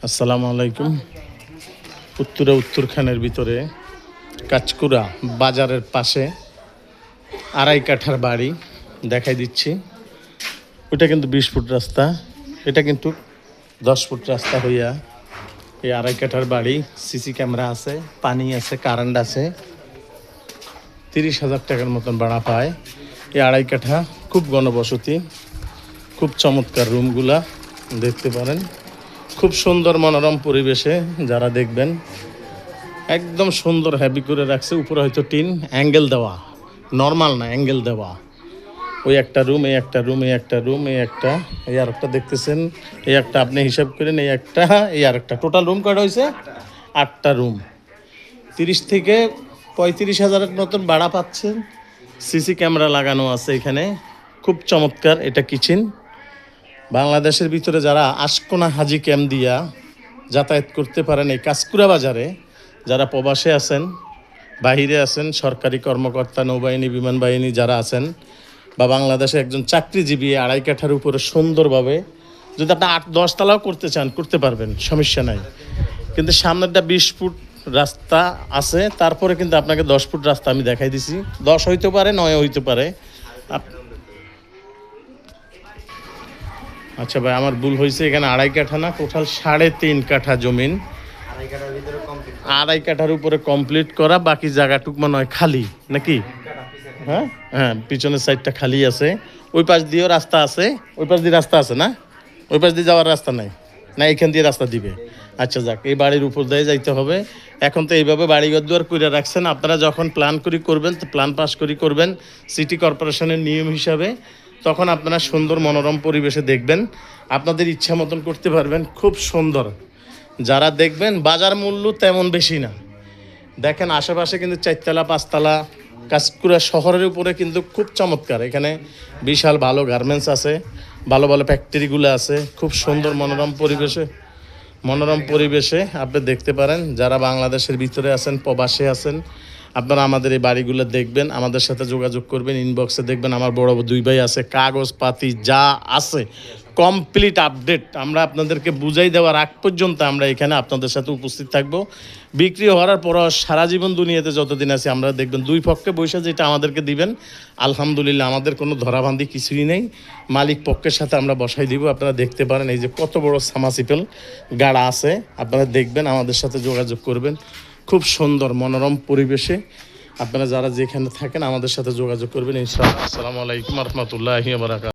আসসালামু আলাইকুম। উত্তরখানের ভিতরে কাচকুড়া বাজারের পাশে আড়াই কাঠার বাড়ি দেখাই দিচ্ছি। ওটা কিন্তু 20 ফুট রাস্তা, এটা কিন্তু 10 ফুট রাস্তা হইয়া এই আড়াই কাঠার বাড়ি। সিসি ক্যামেরা আছে, পানি আছে, কারেন্ট আছে। 30,000 টাকার মতন ভাড়া পায় এই আড়াই কাঠা। খুব ঘনবসতি, খুব চমৎকার রুমগুলা দেখতে পারেন। খুব সুন্দর মনোরম পরিবেশে যারা দেখবেন, একদম সুন্দর হ্যাভি করে রাখছে। উপরে হয়তো টিন অ্যাঙ্গেল দেওয়া, নর্মাল না, অ্যাঙ্গেল দেওয়া। ওই একটা রুম, এই একটা রুম, এই একটা রুম, এই একটা, এই আর একটা দেখতেছেন, এই একটা আপনি হিসাব করেন, এই একটা, এই আর একটা। টোটাল রুম কয়টা হয়েছে? 8টা রুম। 30 থেকে 35,000 মতন ভাড়া পাচ্ছেন। সিসি ক্যামেরা লাগানো আছে এখানে, খুব চমৎকার। এটা কিচেন। বাংলাদেশের ভিতরে যারা আশকোনা হাজি ক্যাম্প দিয়া যাতায়াত করতে পারেন এই কাচকুড়া বাজারে, যারা প্রবাসে আছেন, বাহিরে আছেন, সরকারি কর্মকর্তা, নৌবাহিনী, বিমান বাহিনী যারা আছেন, বা বাংলাদেশে একজন চাকরিজীবী, আড়াই কাঠার উপরে সুন্দরভাবে যদি আপনি 8-10 তলাও করতে চান, করতে পারবেন, সমস্যা নাই। কিন্তু সামনেরটা 20 ফুট রাস্তা আছে, তারপরে কিন্তু আপনাকে 10 ফুট রাস্তা আমি দেখাই দিছি। 10 হইতে পারে, 9 হইতে পারে। আচ্ছা ভাই, আমার ভুল হয়েছে, এখানে আড়াই কাঠা না, টোটাল 3.5 কাঠা জমিন। আড়াই কাঠার উপরে কমপ্লিট করা, বাকি জায়গাটুক মনে হয় খালি নাকি? হ্যাঁ হ্যাঁ, পিছনের সাইডটা খালি আছে। ওই পাশ দিয়েও রাস্তা আছে, ওই পাশ দিয়ে রাস্তা আছে না? ওই পাশ দিয়ে যাওয়ার রাস্তা নাই না, এখান দিয়ে রাস্তা দিবে। আচ্ছা যাক, এই বাড়ির উপর দিয়ে যাইতে হবে। এখন তো এইভাবে বাড়িঘর দুয়ার করে রাখছেন, আপনারা যখন প্ল্যান করি করবেন, তো প্ল্যান পাস করি করবেন সিটি কর্পোরেশনের নিয়ম হিসাবে। তখন আপনারা সুন্দর মনোরম পরিবেশে দেখবেন, আপনাদের ইচ্ছা মতন করতে পারবেন। খুব সুন্দর। যারা দেখবেন, বাজার মূল্য তেমন বেশি না। দেখেন আশেপাশে কিন্তু 4তলা 5তলা কাচকুড়া শহরের উপরে কিন্তু খুব চমৎকার। এখানে বিশাল ভালো গার্মেন্টস আছে, ভালো ভালো ফ্যাক্টরিগুলো আছে। খুব সুন্দর মনোরম পরিবেশে আপনি দেখতে পারেন। যারা বাংলাদেশের ভিতরে আছেন, প্রবাসে আছেন, আপনারা আমাদের এই বাড়িগুলো দেখবেন, আমাদের সাথে যোগাযোগ করবেন। ইনবক্সে দেখবেন আমার বড় 2 ভাই আছে, কাগজপাতি যা আছে কমপ্লিট আপডেট আমরা আপনাদেরকে বুঝাই দেওয়ার আগ পর্যন্ত আমরা এখানে আপনাদের সাথে উপস্থিত থাকব। বিক্রি হওয়ার পর সারা জীবন দুনিয়াতে যতদিন আছে আমরা দেখবেন, 2 পক্ষে বৈশা যেটা আমাদেরকে দিবেন, আলহামদুলিল্লাহ আমাদের কোনো ধরাবান্ধি কিছুই নেই। মালিক পক্ষের সাথে আমরা বসাই দিব। আপনারা দেখতে পারেন এই যে কত বড় সামাসিপেল গাড়া আছে, আপনারা দেখবেন, আমাদের সাথে যোগাযোগ করবেন। খুব সুন্দর মনোরম পরিবেশে আপনারা যারা যেখানে থাকেন আমাদের সাথে যোগাযোগ করবেন ইনশাআল্লাহ। আসসালামু আলাইকুম রহমতুল্লাহি ওয়া বারাকাতুহু।